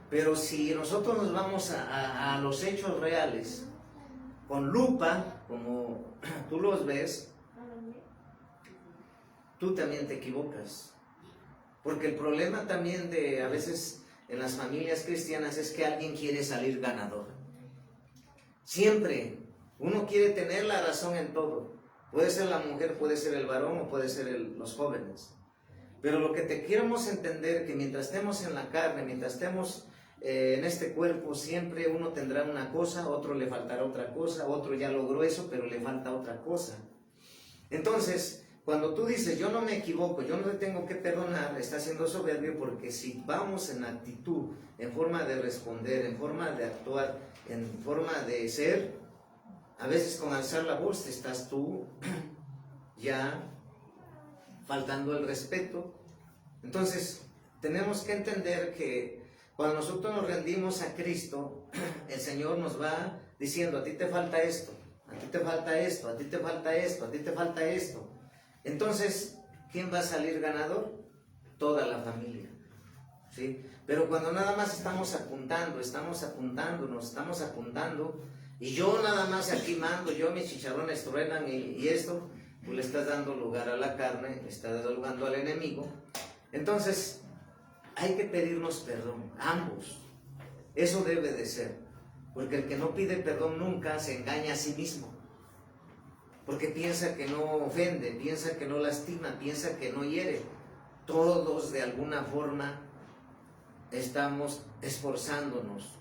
A: Pero si nosotros nos vamos a los hechos reales, con lupa, como tú los ves, tú también te equivocas. Porque el problema también de a veces en las familias cristianas es que alguien quiere salir ganador. Siempre uno quiere tener la razón en todo. Puede ser la mujer, puede ser el varón o puede ser los jóvenes. Pero lo que te queremos entender que mientras estemos en la carne, mientras estemos en este cuerpo, siempre uno tendrá una cosa, otro le faltará otra cosa, otro ya logró eso, pero le falta otra cosa. Entonces, cuando tú dices, yo no me equivoco, yo no le tengo que perdonar, estás siendo soberbio, porque si vamos en actitud, en forma de responder, en forma de actuar, en forma de ser, a veces con alzar la voz estás tú ya faltando el respeto. Entonces, tenemos que entender que cuando nosotros nos rendimos a Cristo, el Señor nos va diciendo, a ti te falta esto, a ti te falta esto, a ti te falta esto, a ti te falta esto. Entonces, ¿quién va a salir ganador? Toda la familia, ¿sí? Pero cuando nada más estamos apuntando, y yo nada más aquí mando, yo mis chicharrones truenan y esto, tú le estás dando lugar a la carne, le estás dando lugar al enemigo. Entonces, hay que pedirnos perdón, ambos. Eso debe de ser, porque el que no pide perdón nunca se engaña a sí mismo. Porque piensa que no ofende, piensa que no lastima, piensa que no hiere. Todos de alguna forma estamos esforzándonos.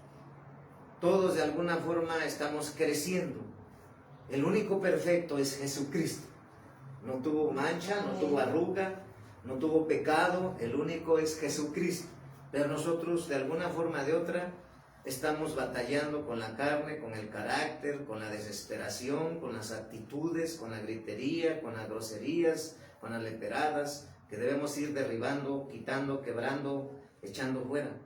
A: Todos de alguna forma estamos creciendo. El único perfecto es Jesucristo. No tuvo mancha, no tuvo arruga, no tuvo pecado. El único es Jesucristo. Pero nosotros de alguna forma de otra estamos batallando con la carne, con el carácter, con la desesperación, con las actitudes, con la gritería, con las groserías, con las leperadas, que debemos ir derribando, quitando, quebrando, echando fuera.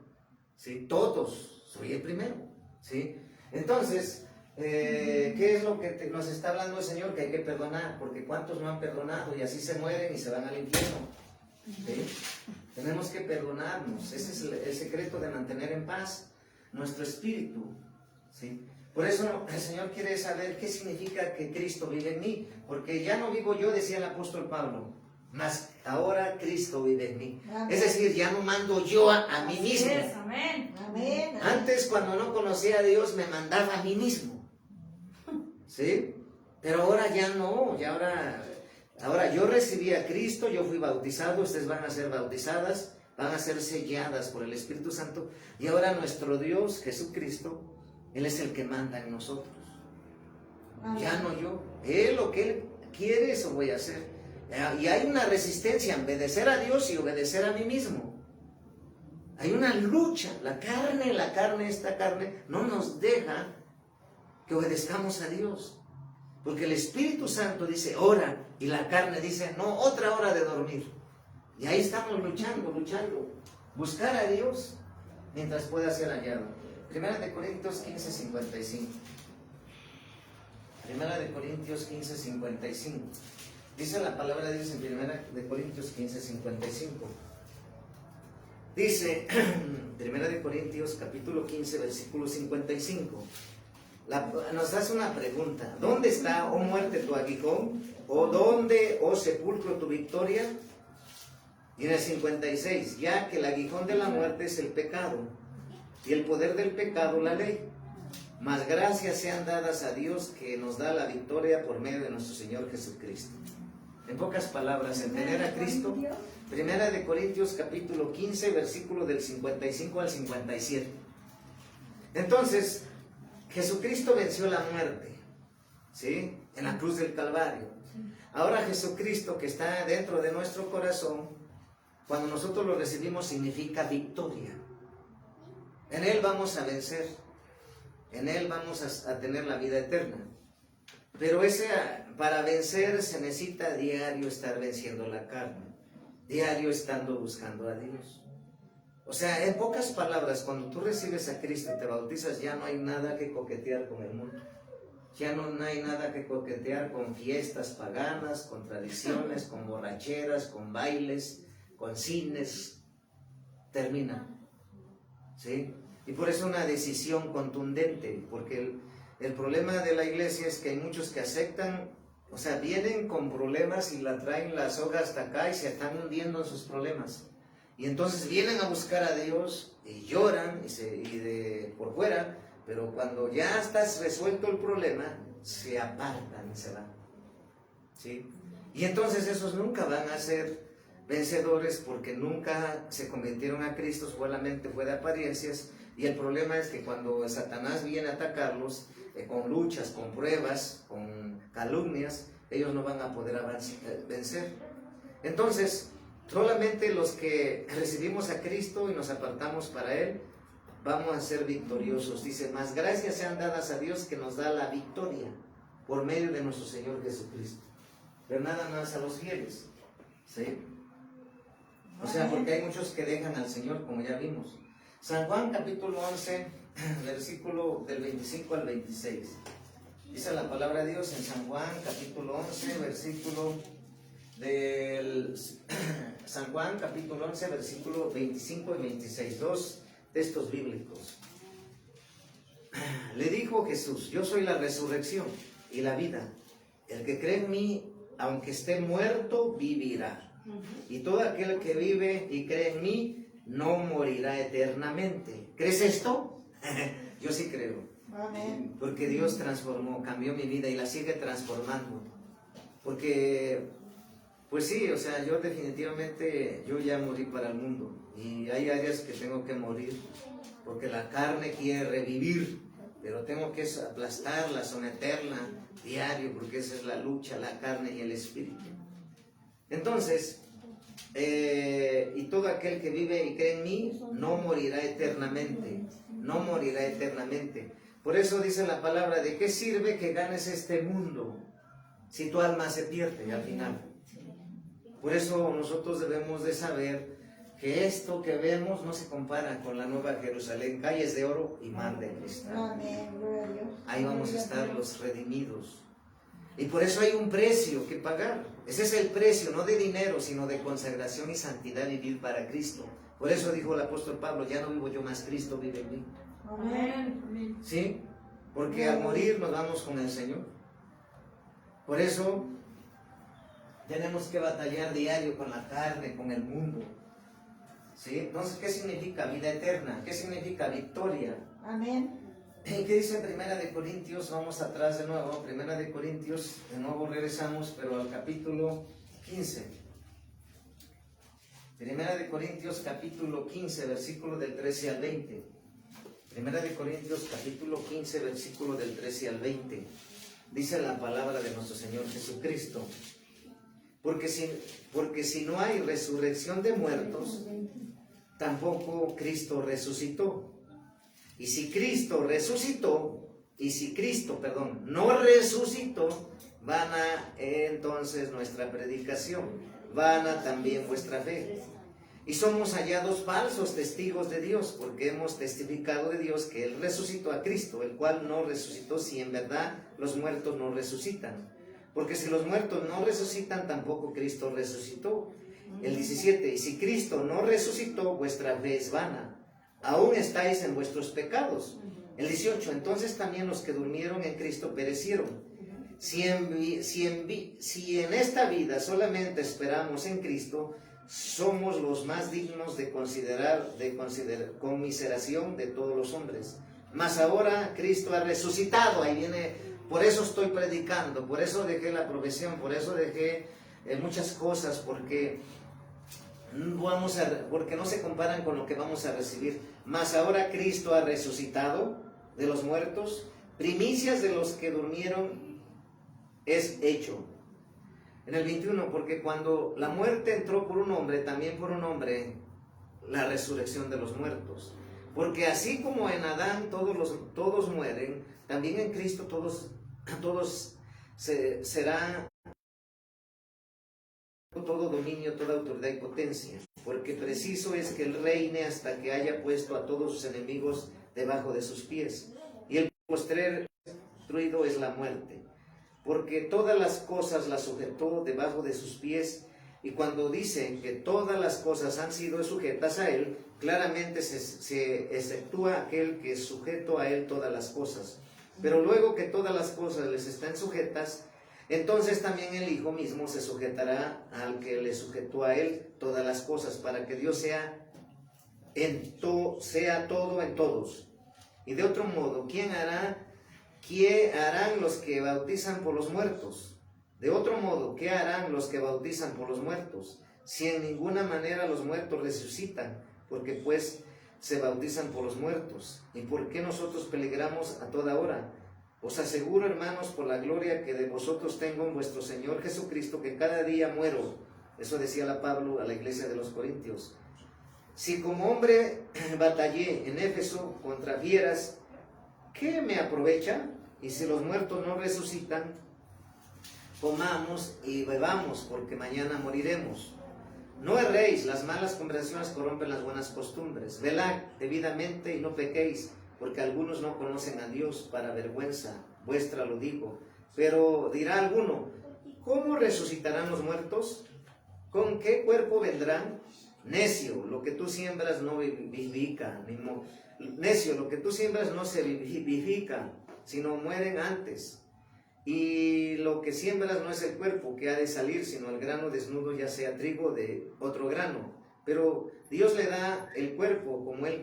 A: ¿Sí? Todos, soy el primero. ¿Sí? Entonces, ¿qué es lo que nos está hablando el Señor? Que hay que perdonar, porque ¿cuántos no han perdonado? Y así se mueren y se van al infierno. ¿Sí? Tenemos que perdonarnos. Ese es el secreto de mantener en paz nuestro espíritu, ¿sí? Por eso el Señor quiere saber qué significa que Cristo vive en mí, porque ya no vivo yo, decía el apóstol Pablo, mas ahora Cristo vive en mí. Amén. Es decir, ya no mando yo a mí mismo.
C: Es, amén.
B: Amén.
A: Antes, cuando no conocía a Dios, me mandaba a mí mismo, ¿sí? Pero ahora ya no, ahora yo recibí a Cristo, yo fui bautizado, ustedes van a ser bautizadas, van a ser selladas por el Espíritu Santo, y ahora nuestro Dios, Jesucristo, Él es el que manda en nosotros. Ya no yo. Él lo que Él quiere, eso voy a hacer. Y hay una resistencia a obedecer a Dios y obedecer a mí mismo. Hay una lucha. Esta carne no nos deja que obedezcamos a Dios. Porque el Espíritu Santo dice, ora, y la carne dice, no, otra hora de dormir. Y ahí estamos luchando. Buscar a Dios mientras pueda ser hallado. Primera de Corintios 15, 55. Primera de Corintios 15, 55. Dice la palabra de Dios en Primera de Corintios 15, 55. Dice, Primera de Corintios capítulo 15, versículo 55. Nos hace una pregunta. ¿Dónde está, oh muerte, tu aguijón? ¿O dónde, oh sepulcro, tu victoria? Y en el 56, ya que el aguijón de la muerte es el pecado, y el poder del pecado la ley. Mas gracias sean dadas a Dios que nos da la victoria por medio de nuestro Señor Jesucristo. En pocas palabras, en tener a Cristo, Primera de Corintios capítulo 15, versículo del 55 al 57. Entonces, Jesucristo venció la muerte, ¿sí? En la cruz del Calvario. Ahora Jesucristo que está dentro de nuestro corazón, cuando nosotros lo recibimos, significa victoria. En Él vamos a vencer. En Él vamos a tener la vida eterna. Pero para vencer se necesita diario estar venciendo la carne. Diario estando buscando a Dios. O sea, en pocas palabras, cuando tú recibes a Cristo y te bautizas, ya no hay nada que coquetear con el mundo. Ya no hay nada que coquetear con fiestas paganas, con tradiciones, con borracheras, con bailes, con cines. Termina. ¿Sí? Y por eso una decisión contundente, porque el problema de la iglesia es que hay muchos que aceptan, o sea, vienen con problemas y la traen la soga hasta acá y se están hundiendo en sus problemas. Y entonces vienen a buscar a Dios y lloran por fuera, pero cuando ya estás resuelto el problema, se apartan y se van. ¿Sí? Y entonces esos nunca van a ser vencedores porque nunca se convirtieron a Cristo, solamente fue de apariencias. Y el problema es que cuando Satanás viene a atacarlos, con luchas, con pruebas, con calumnias, ellos no van a poder vencer. Entonces, solamente los que recibimos a Cristo y nos apartamos para Él, vamos a ser victoriosos. Dice, más gracias sean dadas a Dios que nos da la victoria por medio de nuestro Señor Jesucristo. Pero nada más a los fieles. ¿Sí? O sea, porque hay muchos que dejan al Señor, como ya vimos. San Juan capítulo 11, versículo del 25 al 26. Dice la palabra de Dios en San Juan capítulo 11, versículo del San Juan capítulo 11, versículo 25 y 26. Dos textos bíblicos. Le dijo Jesús, yo soy la resurrección y la vida. El que cree en mí, aunque esté muerto, vivirá. Y todo aquel que vive y cree en mí, no morirá eternamente. ¿Crees esto? Yo sí creo.
B: Amén.
A: Porque Dios cambió mi vida y la sigue transformando. Porque, pues sí, o sea, yo definitivamente, yo ya morí para el mundo. Y hay áreas que tengo que morir, porque la carne quiere revivir, pero tengo que aplastarla, someterla diario, porque esa es la lucha, la carne y el espíritu. Entonces, y todo aquel que vive y cree en mí no morirá eternamente, no morirá eternamente. Por eso dice la palabra, ¿de qué sirve que ganes este mundo si tu alma se pierde al final? Por eso nosotros debemos de saber que esto que vemos no se compara con la nueva Jerusalén, calles de oro y mar de cristal.
B: Amén. Gloria a Dios.
A: Ahí vamos a estar los redimidos. Y por eso hay un precio que pagar. Ese es el precio, no de dinero, sino de consagración y santidad, vivir para Cristo. Por eso dijo el apóstol Pablo, ya no vivo yo más, Cristo vive en mí.
B: Amén.
A: ¿Sí? Porque al morir nos vamos con el Señor. Por eso tenemos que batallar diario con la carne, con el mundo. ¿Sí? Entonces, ¿qué significa vida eterna? ¿Qué significa victoria?
B: Amén.
A: ¿Qué dice en Primera de Corintios? Vamos atrás de nuevo. Primera de Corintios, de nuevo regresamos, pero al capítulo 15. Primera de Corintios, capítulo 15, versículo del 13 al 20. Primera de Corintios, capítulo 15, versículo del 13 al 20. dice la palabra de nuestro Señor Jesucristo. Porque si no hay resurrección de muertos, tampoco Cristo resucitó. Y si Cristo no resucitó, vana entonces nuestra predicación, vana también vuestra fe. Y somos hallados falsos testigos de Dios, porque hemos testificado de Dios que Él resucitó a Cristo, el cual no resucitó si en verdad los muertos no resucitan. Porque si los muertos no resucitan, tampoco Cristo resucitó. El 17, y si Cristo no resucitó, vuestra fe es vana. Aún estáis en vuestros pecados. El 18, entonces también los que durmieron en Cristo perecieron. Si en esta vida solamente esperamos en Cristo, somos los más dignos de considerar conmiseración de todos los hombres. Mas ahora Cristo ha resucitado, ahí viene, por eso estoy predicando, por eso dejé la profesión, por eso dejé muchas cosas, porque no se comparan con lo que vamos a recibir. Mas ahora Cristo ha resucitado de los muertos, primicias de los que durmieron es hecho. En el 21, porque cuando la muerte entró por un hombre, también por un hombre la resurrección de los muertos. Porque así como en Adán todos mueren, también en Cristo todos será todo dominio, toda autoridad y potencia. Porque preciso es que Él reine hasta que haya puesto a todos sus enemigos debajo de sus pies. Y el postrer destruido es la muerte. Porque todas las cosas las sujetó debajo de sus pies, y cuando dice que todas las cosas han sido sujetas a Él, claramente se exceptúa aquel que es sujeto a Él todas las cosas. Pero luego que todas las cosas les están sujetas, entonces también el Hijo mismo se sujetará al que le sujetó a Él todas las cosas, para que Dios sea todo en todos. Y de otro modo, ¿qué harán los que bautizan por los muertos? De otro modo, ¿qué harán los que bautizan por los muertos? Si en ninguna manera los muertos resucitan, porque pues se bautizan por los muertos. ¿Y por qué nosotros peligramos a toda hora? Os aseguro, hermanos, por la gloria que de vosotros tengo en vuestro Señor Jesucristo, que cada día muero. Eso decía Pablo a la iglesia de los Corintios. Si como hombre batallé en Éfeso contra fieras, ¿qué me aprovecha? Y si los muertos no resucitan, comamos y bebamos, porque mañana moriremos. No erréis, las malas conversaciones corrompen las buenas costumbres. Velad debidamente y no pequéis, porque algunos no conocen a Dios, para vergüenza vuestra lo digo. Pero dirá alguno, ¿cómo resucitarán los muertos? ¿Con qué cuerpo vendrán? Necio, lo que tú siembras no vivifica, necio, lo que tú siembras no se vivifica, sino mueren antes. Y lo que siembras no es el cuerpo que ha de salir, sino el grano desnudo, ya sea trigo de otro grano. Pero Dios le da el cuerpo como Él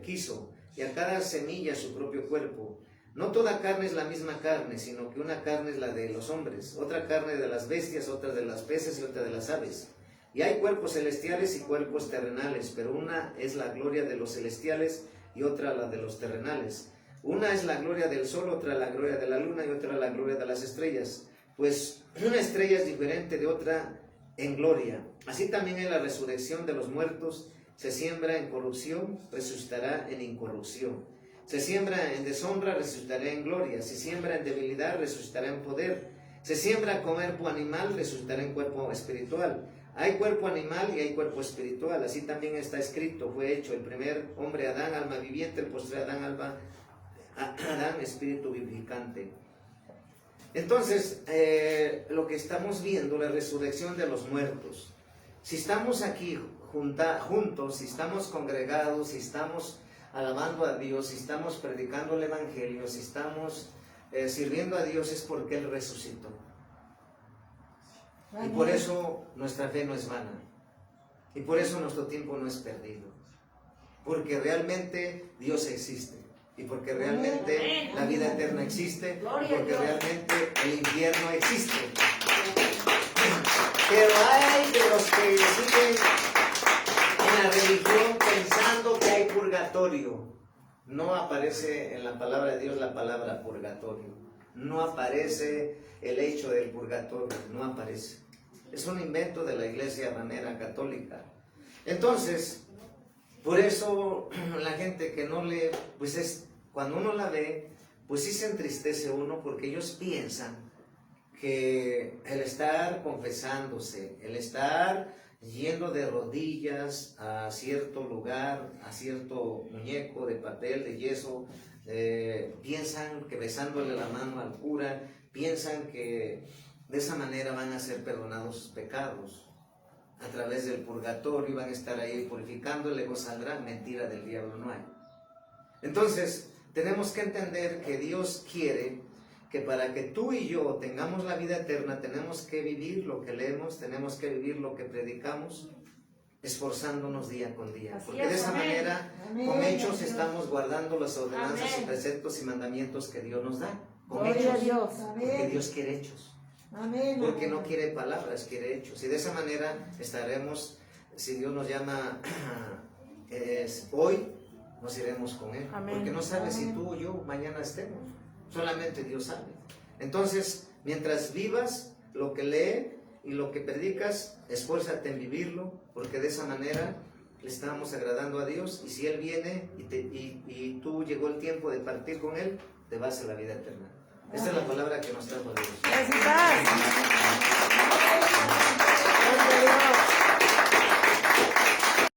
A: quiso, y a cada semilla su propio cuerpo. No toda carne es la misma carne, sino que una carne es la de los hombres, otra carne de las bestias, otra de las peces y otra de las aves. Y hay cuerpos celestiales y cuerpos terrenales, pero una es la gloria de los celestiales y otra la de los terrenales. Una es la gloria del sol, otra la gloria de la luna y otra la gloria de las estrellas. Pues una estrella es diferente de otra en gloria. Así también en la resurrección de los muertos, se siembra en corrupción, resucitará en incorrupción. Se siembra en deshonra, resucitará en gloria. Se siembra en debilidad, resucitará en poder. Se siembra con cuerpo animal, resucitará en cuerpo espiritual. Hay cuerpo animal y hay cuerpo espiritual. Así también está escrito, fue hecho el primer hombre Adán, alma viviente, el postre Adán, espíritu vivificante. Entonces, lo que estamos viendo, la resurrección de los muertos. Si estamos aquí juntos, si estamos congregados, si estamos alabando a Dios, si estamos predicando el Evangelio, si estamos sirviendo a Dios, es porque Él resucitó. Y por eso nuestra fe no es vana. Y por eso nuestro tiempo no es perdido. Porque realmente Dios existe. Y porque realmente la vida eterna existe. Y porque realmente el infierno existe. Pero hay de los que siguen en la religión pensando que hay purgatorio. No aparece en la palabra de Dios la palabra purgatorio. no aparece el hecho del purgatorio, no aparece. Es un invento de la iglesia ranera católica. Entonces, por eso la gente que no lee, pues es, cuando uno la ve, pues sí se entristece uno, porque ellos piensan que el estar confesándose, el estar yendo de rodillas a cierto lugar, a cierto muñeco de papel, de yeso, piensan que besándole la mano al cura, piensan que de esa manera van a ser perdonados sus pecados. A través del purgatorio van a estar ahí purificando, y luego saldrá. Mentira del diablo no hay. Entonces, tenemos que entender que Dios quiere que para que tú y yo tengamos la vida eterna, tenemos que vivir lo que leemos, tenemos que vivir lo que predicamos, esforzándonos día con día.
C: Así
A: Porque
C: es,
A: de esa
C: amén.
A: manera,
B: Amén.
A: con hechos, estamos guardando las ordenanzas
C: Amén.
A: y preceptos y mandamientos que Dios nos da. Con
B: Gloria a
A: hechos.
B: Dios.
A: Porque
B: Amén.
A: Dios quiere hechos.
B: Amén.
A: Porque no quiere palabras, quiere hechos. Y de esa manera estaremos, si Dios nos llama hoy, nos iremos con Él.
C: Amén.
A: Porque no sabe si tú o yo mañana estemos. Solamente Dios sabe. Entonces, mientras vivas lo que lee y lo que predicas, esfuérzate en vivirlo, porque de esa manera le estamos agradando a Dios. Y si Él viene y tú llegó el tiempo de partir con Él, te vas a la vida eterna. Esta es la palabra que nos trajo Dios.
C: Gracias.